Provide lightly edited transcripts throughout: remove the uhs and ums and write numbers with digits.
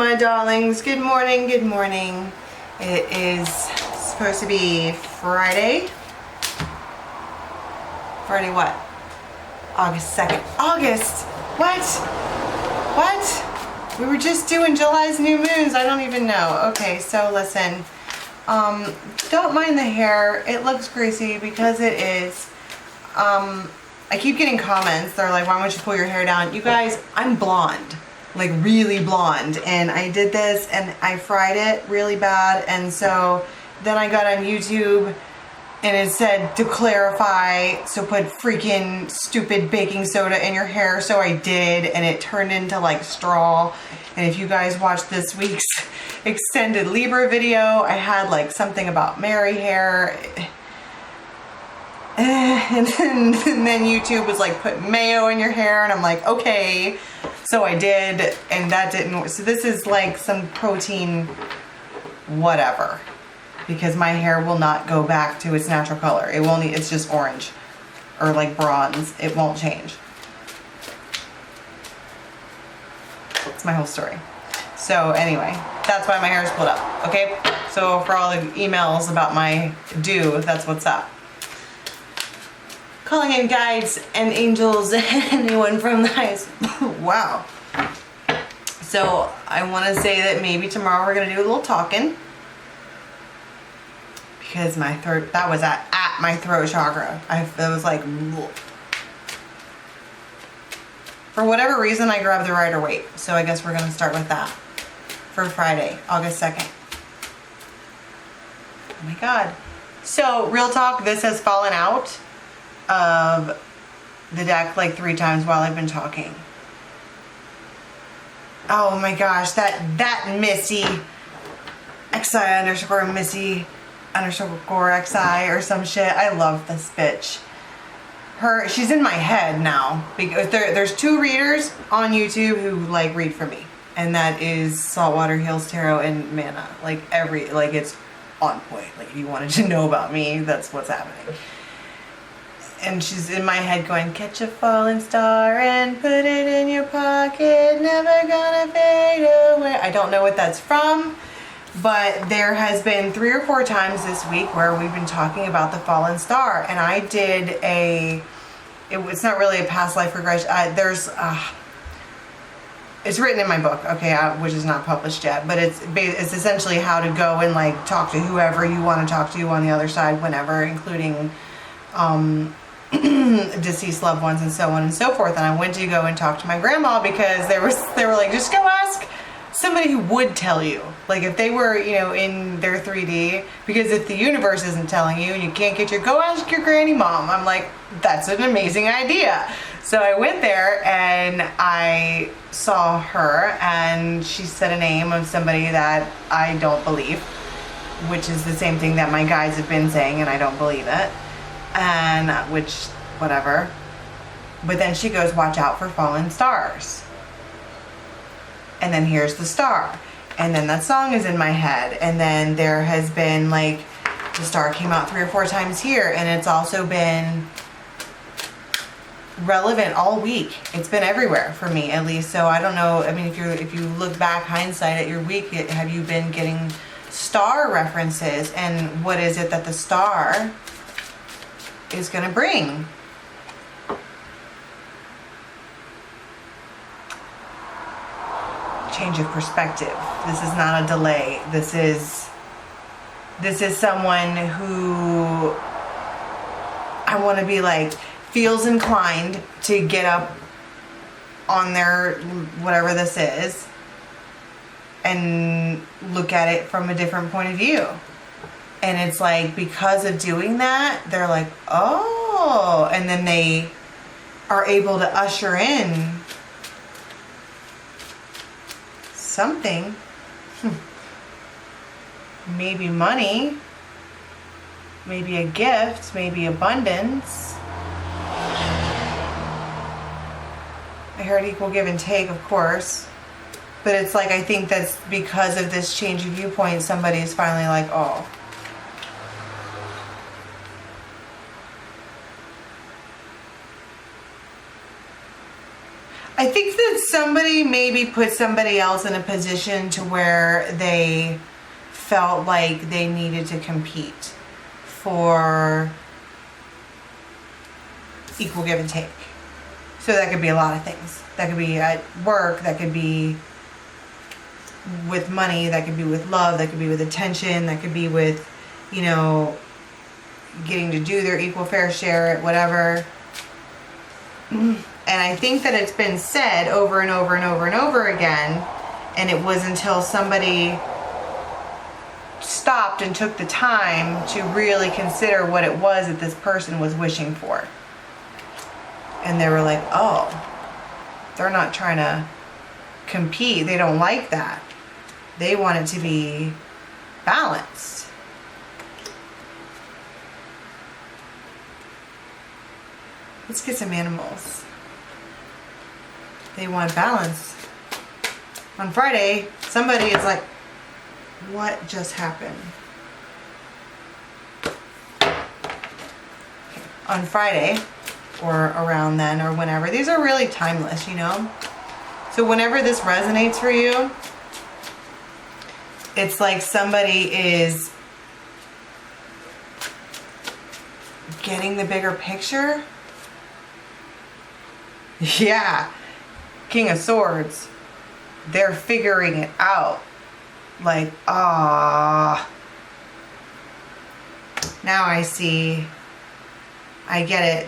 my darlings. Good morning, good morning. It is supposed to be Friday. Friday what? August 2nd. August! What? What? We were just doing July's new moons. I don't even know. Okay, so listen. Don't mind the hair. It looks greasy because it is. I keep getting comments. They're like, why don't you pull your hair down? You guys, I'm blonde. Like really blonde. And I did this and I fried it really bad. And so then I got on YouTube and it said to clarify, so put freaking stupid baking soda in your hair. So I did, and it turned into like straw. And if you guys watched this week's extended Libra video, I had like something about Mary hair. And then YouTube was like, put mayo in your hair, and I'm like, okay. So I did, and that didn't work. So this is like some protein whatever, because my hair will not go back to its natural color. It won't, it's just orange or like bronze. It won't change. That's my whole story. So anyway, that's why my hair is split up, okay? So for all the emails about my do, that's what's up. Calling in guides and angels and anyone from the highest. Wow. So I want to say that maybe tomorrow we're going to do a little talking. Because my throat, that was at my throat chakra. It was like, ugh. For whatever reason, I grabbed the Rider-Waite. So I guess we're going to start with that for Friday, August 2nd. Oh my God. So real talk, this has fallen out of the deck like 3 times while I've been talking. Oh my gosh, that Missy XI underscore Missy underscore XI or some shit. I love this bitch. She's in my head now because there's 2 readers on YouTube who like read for me, and that is Saltwater Hills Tarot and Mana. Like it's on point. Like if you wanted to know about me, that's what's happening. And she's in my head going, catch a falling star and put it in your pocket, never gonna fade away. I don't know what that's from, but there has been 3 or 4 times this week where we've been talking about the fallen star. And I did it's not really a past life regression. It's written in my book, okay, which is not published yet, but it's essentially how to go and like talk to whoever you want to talk to on the other side whenever, including deceased loved ones and so on and so forth. And I went to go and talk to my grandma because they were like, just go ask somebody who would tell you, like if they were, you know, in their 3D, because if the universe isn't telling you and you can't get go ask your granny mom. I'm like, that's an amazing idea. So I went there and I saw her, and she said a name of somebody that I don't believe, which is the same thing that my guides have been saying, and I don't believe it. And which, whatever. But then she goes, watch out for fallen stars. And then here's the star. And then that song is in my head. And then there has been like, the star came out 3 or 4 times here. And it's also been relevant all week. It's been everywhere for me, at least. So I don't know. I mean, if you look back, hindsight at your week, have you been getting star references? And what is it that the star is going to bring? Change of perspective. This is not a delay. This is someone who I want to be like, feels inclined to get up on their whatever this is and look at it from a different point of view. And it's like, because of doing that, they're like, oh, and then they are able to usher in something. Maybe money, maybe a gift, maybe abundance. I heard equal give and take, of course. But it's like, I think that's because of this change of viewpoint, somebody is finally like, oh. I think that somebody maybe put somebody else in a position to where they felt like they needed to compete for equal give and take. So that could be a lot of things. That could be at work, that could be with money, that could be with love, that could be with attention, that could be with, you know, getting to do their equal fair share, whatever. And I think that it's been said over and over and over and over again, and it was until somebody stopped and took the time to really consider what it was that this person was wishing for. And they were like, oh, they're not trying to compete. They don't like that. They want it to be balanced. Let's get some animals. They want balance. On Friday, somebody is like, what just happened? On Friday, or around then, or whenever. These are really timeless, you know? So whenever this resonates for you, it's like somebody is getting the bigger picture. Yeah. King of Swords. They're figuring it out. Like, ah. Now I see. I get it.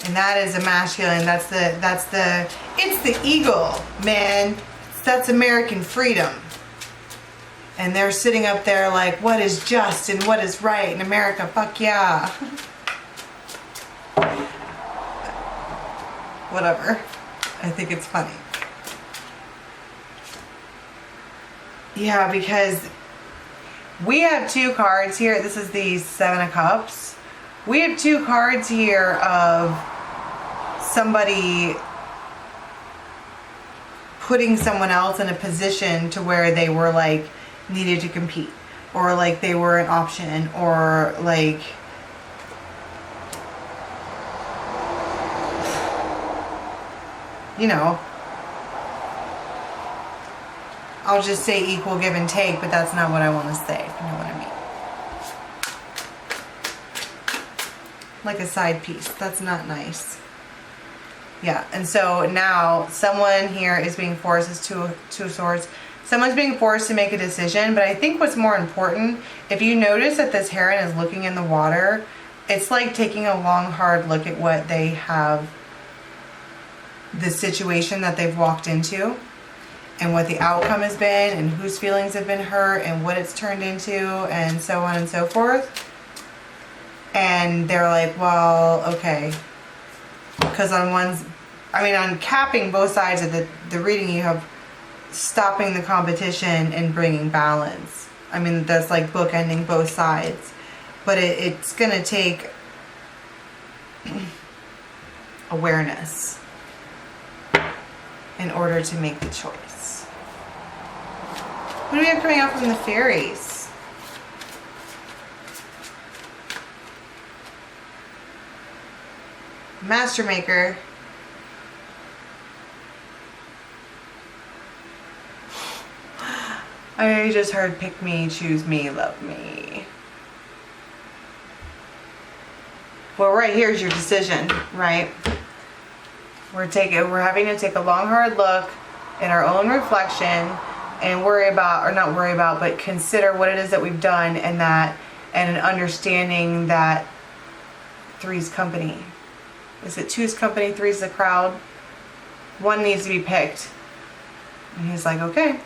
And that is a masculine. It's the eagle, man. That's American freedom. And they're sitting up there like, what is just and what is right in America? Fuck yeah. Whatever. I think it's funny. Yeah, because we have two cards here. This is the Seven of Cups. We have two cards here of somebody putting someone else in a position to where they were like needed to compete, or like they were an option, or like you know, I'll just say equal give and take, but that's not what I want to say, if you know what I mean. Like a side piece. That's not nice. Yeah, and so now someone here is being forced, is two of swords. Someone's being forced to make a decision, but I think what's more important, if you notice that this heron is looking in the water, it's like taking a long, hard look at what they have, the situation that they've walked into, and what the outcome has been, and whose feelings have been hurt, and what it's turned into, and so on and so forth. And they're like, well, okay. Because on capping both sides of the reading, you have stopping the competition and bringing balance. I mean, that's like bookending both sides. But it's going to take awareness in order to make the choice. What do we have coming out from the fairies? Master Maker. I just heard pick me, choose me, love me. Well, right here's your decision, right? We're having to take a long, hard look in our own reflection and but consider what it is that we've done, and an understanding that three's company. Is it two's company, three's the crowd? One needs to be picked. And he's like, okay.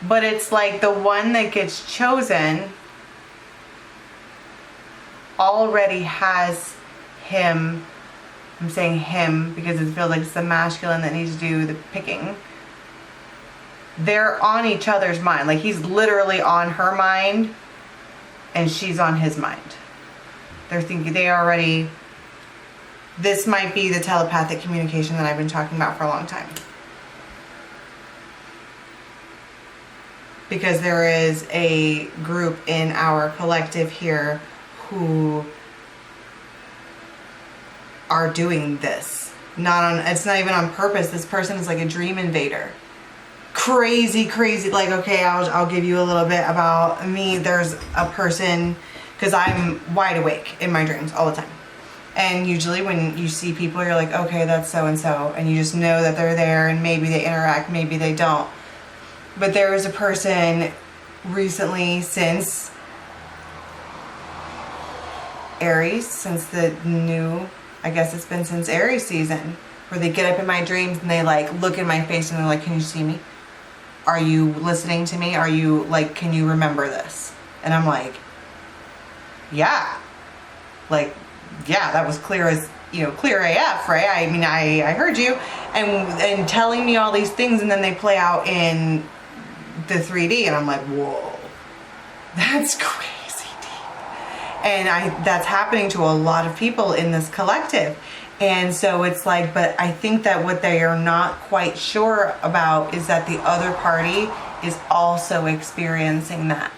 But it's like the one that gets chosen already has him. I'm saying him because it feels like it's the masculine that needs to do the picking. They're on each other's mind. Like he's literally on her mind and she's on his mind. They're thinking this might be the telepathic communication that I've been talking about for a long time. because there is a group in our collective here who are doing this. It's not even on purpose. This person is like a dream invader. Crazy. Like, okay, I'll give you a little bit about me. There's a person, because I'm wide awake in my dreams all the time. And usually when you see people, you're like, okay, that's so-and-so. And you just know that they're there, and maybe they interact, maybe they don't. But there was a person recently, since Aries, since the new, I guess it's been since Aries season, where they get up in my dreams and they like look in my face and they're like, can you see me? Are you listening to me? Are you like, can you remember this? And I'm like, yeah. Like, yeah, that was clear as, clear AF, right? I mean, I heard you, and telling me all these things, and then they play out in the 3D, and I'm like, whoa, that's crazy deep. And that's happening to a lot of people in this collective. And so it's like, but I think that what they are not quite sure about is that the other party is also experiencing that.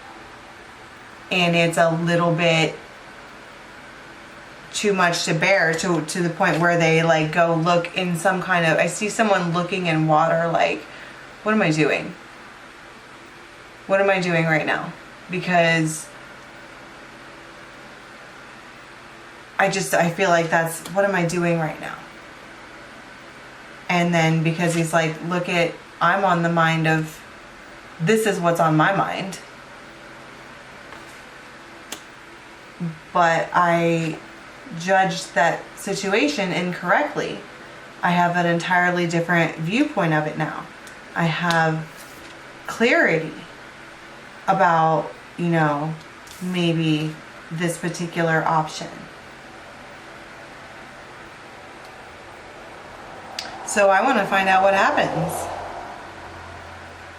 And it's a little bit too much to bear, to the point where they like go look in some kind of, I see someone looking in water like, what am I doing? What am I doing right now? Because I feel like that's, what am I doing right now? And then because he's like, I'm on the mind of, this is what's on my mind. But I judged that situation incorrectly. I have an entirely different viewpoint of it now. I have clarity about, maybe this particular option. So I want to find out what happens.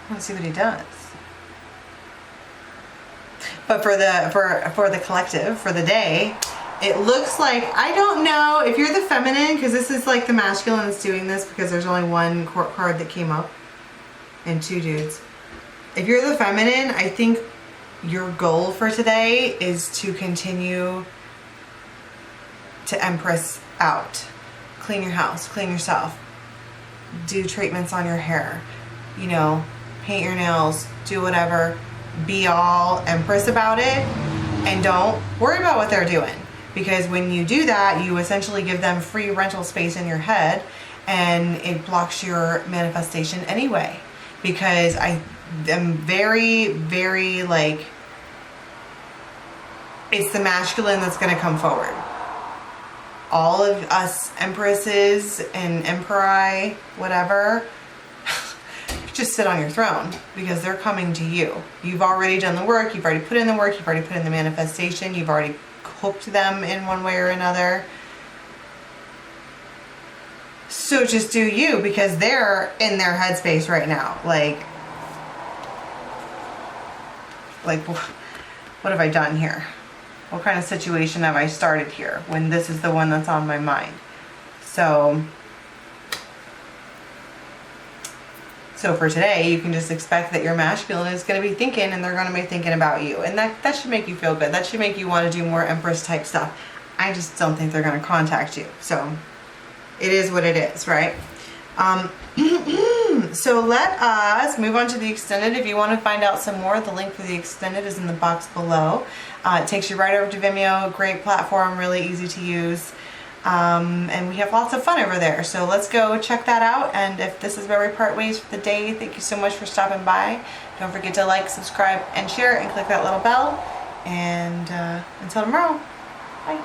I want to see what he does. But for the collective, for the day, it looks like, I don't know if you're the feminine, because this is like the masculine that's doing this, because there's only one court card that came up and two dudes. If you're the feminine, I think your goal for today is to continue to Empress out. Clean your house, clean yourself, do treatments on your hair, paint your nails, do whatever. Be all Empress about it, and don't worry about what they're doing, because when you do that, you essentially give them free rental space in your head, and it blocks your manifestation anyway. Because I am very, very like, it's the masculine that's going to come forward. All of us Empresses and Emperor, whatever, just sit on your throne, because they're coming to you. You've already done the work. You've already put in the work. You've already put in the manifestation. You've already hooked them in one way or another. So just do you, because they're in their headspace right now. Like, what have I done here? What kind of situation have I started here when this is the one that's on my mind? So for today, you can just expect that your masculine is going to be thinking, and they're going to be thinking about you. And that should make you feel good. That should make you want to do more Empress type stuff. I just don't think they're going to contact you. So it is what it is, right? So let us move on to the extended. If you want to find out some more, the link for the extended is in the box below. It takes you right over to Vimeo. Great platform, really easy to use. And we have lots of fun over there. So let's go check that out. And if this is where we part ways for the day, thank you so much for stopping by. Don't forget to like, subscribe, and share, and click that little bell. And until tomorrow, bye.